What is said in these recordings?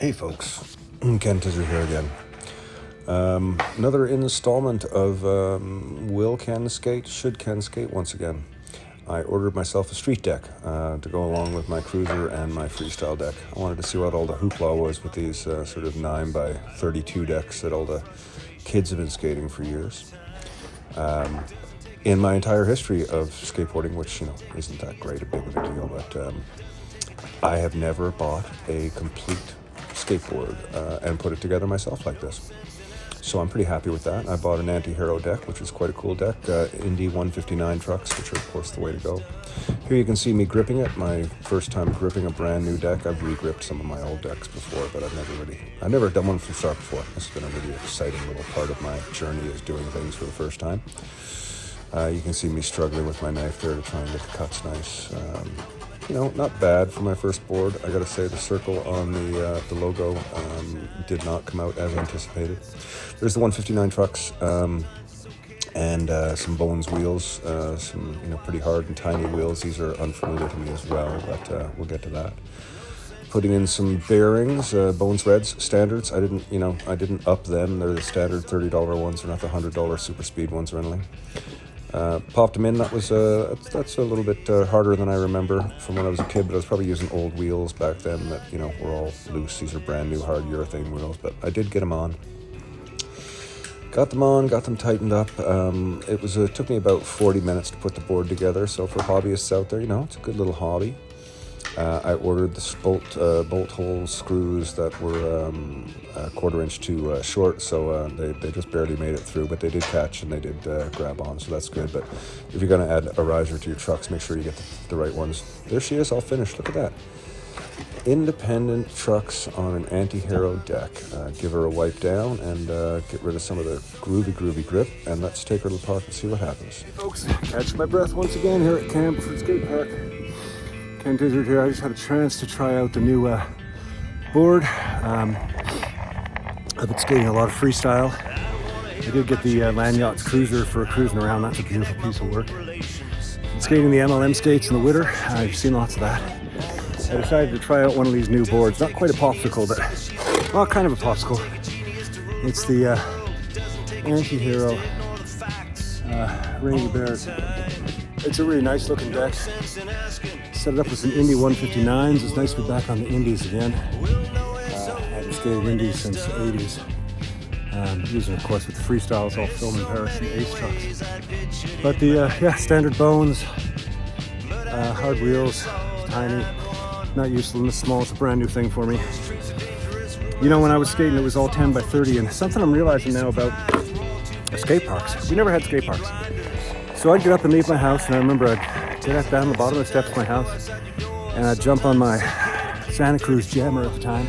Hey folks, Ken Tizzard here again. Another installment of Will Ken Skate, Should Ken Skate once again. I ordered myself a street deck to go along with my cruiser and my freestyle deck. I wanted to see what all the hoopla was with these sort of 9x32 decks that all the kids have been skating for years. In my entire history of skateboarding, which isn't that great a big of a deal, but I have never bought a complete skateboard and put it together myself like this. So I'm pretty happy with that. I bought an anti-hero deck, which is quite a cool deck. Indy 159 trucks, which are of course the way to go. Here you can see me gripping it. My first time gripping a brand new deck. I've re-gripped some of my old decks before, but I've never done one from start before. This has been a really exciting little part of my journey, is doing things for the first time. You can see me struggling with my knife there to try and get the cuts nice. Not bad for my first board. I gotta say the circle on the logo did not come out as anticipated. There's the 159 trucks and some Bones wheels, some pretty hard and tiny wheels. These are unfamiliar to me as well, but we'll get to that. Putting in some bearings, Bones Reds standards. I didn't up them. They're the standard $30 ones. They're not the $100 super speed ones or anything. Popped them in. That's a little bit harder than I remember from when I was a kid, but I was probably using old wheels back then that were all loose. These are brand new hard urethane wheels, but I did get them on. Got them tightened up. It took me about 40 minutes to put the board together. So for hobbyists out there, it's a good little hobby. I ordered the bolt hole screws that were a quarter-inch too short, so they just barely made it through, but they did catch and they did grab on, so that's good. But if you're going to add a riser to your trucks, make sure you get the right ones. There she is, all finished. Look at that. Independent trucks on an anti-hero deck. Give her a wipe down and get rid of some of the groovy grip, and let's take her to the park and see what happens. Hey folks, catch my breath once again here at Campbellford Skate Park. Ken Tizzard here. I just had a chance to try out the new board. I've been skating a lot of freestyle. I did get the Land Yachts Cruiser for cruising around. That's a beautiful piece of work. Been skating the MLM skates in the winter. I've seen lots of that. I decided to try out one of these new boards. Not quite a popsicle, but well, kind of a popsicle. It's the anti-hero Rainy Bears. It's a really nice looking deck. Set it up with some Indy 159s. It's nice to be back on the Indies again. I haven't skated Indies since the 80s. Using, of course, with the freestyles all filmed in Paris and Ace trucks. But the standard Bones, hard wheels, tiny, not useful in the small. It's a brand new thing for me. When I was skating, it was all 10x30, and something I'm realizing now about skate parks. We never had skate parks. So I'd get up and leave my house, and I remember I'd get down the bottom of the steps of my house, and I'd jump on my Santa Cruz Jammer at the time,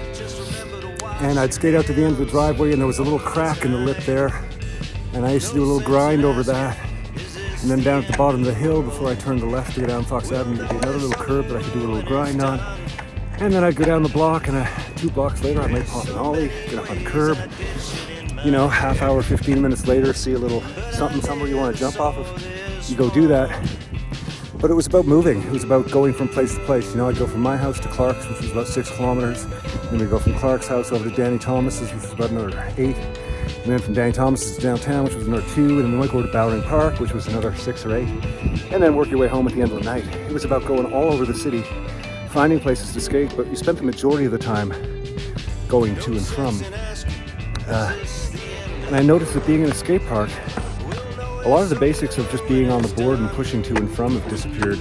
and I'd skate out to the end of the driveway, and there was a little crack in the lip there, and I used to do a little grind over that, and then down at the bottom of the hill before I turned to the left to go down Fox Avenue, there'd be another little curb that I could do a little grind on, and then I'd go down the block, and 2 blocks later I might pop an ollie, get up on the curb, half hour, 15 minutes later, see a little something somewhere you want to jump off of. You go do that. But it was about moving. It was about going from place to place. I'd go from my house to Clark's, which was about 6 kilometers. Then we'd go from Clark's house over to Danny Thomas's, which was about another 8. And then from Danny Thomas's to downtown, which was another 2. And then we might go to Bowring Park, which was another 6 or 8. And then work your way home at the end of the night. It was about going all over the city, finding places to skate, but you spent the majority of the time going to and from. And I noticed that being in a skate park, a lot of the basics of just being on the board and pushing to and from have disappeared.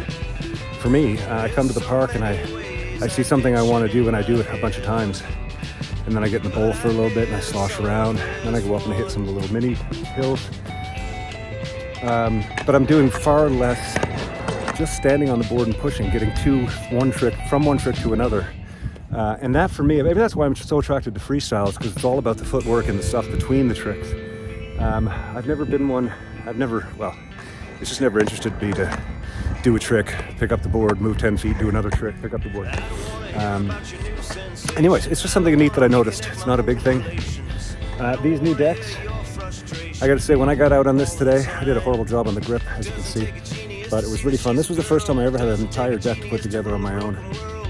For me, I come to the park and I see something I want to do, and I do it a bunch of times. And then I get in the bowl for a little bit and I slosh around. Then I go up and I hit some of the little mini hills. But I'm doing far less just standing on the board and pushing, getting from one trick to another. And that for me, maybe that's why I'm so attracted to freestyles, because it's all about the footwork and the stuff between the tricks. I've never been one. It's just never interested me to do a trick, pick up the board, move 10 feet, do another trick, pick up the board. Anyways, it's just something neat that I noticed. It's not a big thing. These new decks, I gotta say, when I got out on this today, I did a horrible job on the grip, as you can see, but it was really fun. This was the first time I ever had an entire deck to put together on my own,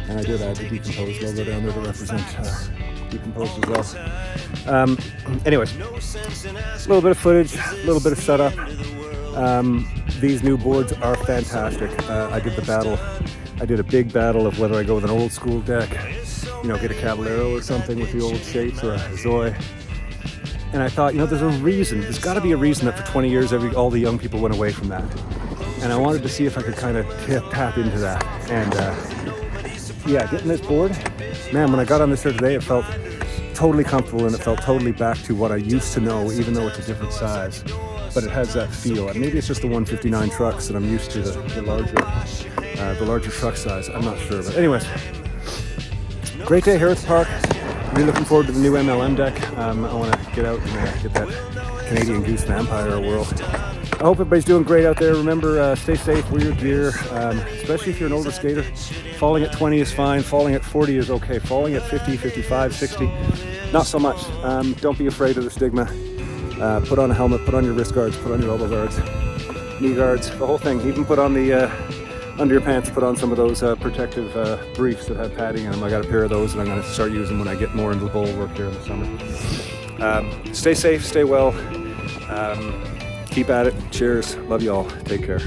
and I did. I had the decomposed logo down there to represent decomposed as well. Anyways, a little bit of footage, a little bit of setup. These new boards are fantastic. I did a big battle of whether I go with an old school deck, get a Caballero or something with the old shapes, or a Zoe. And I thought, there's got to be a reason that for 20 years all the young people went away from that. And I wanted to see if I could kind of tap into that. And getting this board, man, when I got on this here today, it felt totally comfortable and it felt totally back to what I used to know, even though it's a different size. But it has that feel. And maybe it's just the 159 trucks and I'm used to the larger truck size. I'm not sure. But anyways, great day here at the park. Really looking forward to the new MLM deck. I want to get out and get that Canadian Goose Vampire a whirl. I hope everybody's doing great out there. Remember, stay safe, wear your gear, especially if you're an older skater. Falling at 20 is fine. Falling at 40 is okay. Falling at 50, 55, 60, not so much. Don't be afraid of the stigma. Put on a helmet, put on your wrist guards, put on your elbow guards, knee guards, the whole thing. Even put on the under your pants, put on some of those protective briefs that have padding in them. I got a pair of those and I'm going to start using when I get more into the bowl work here in the summer. Stay safe, stay well. Keep at it. Cheers. Love you all. Take care.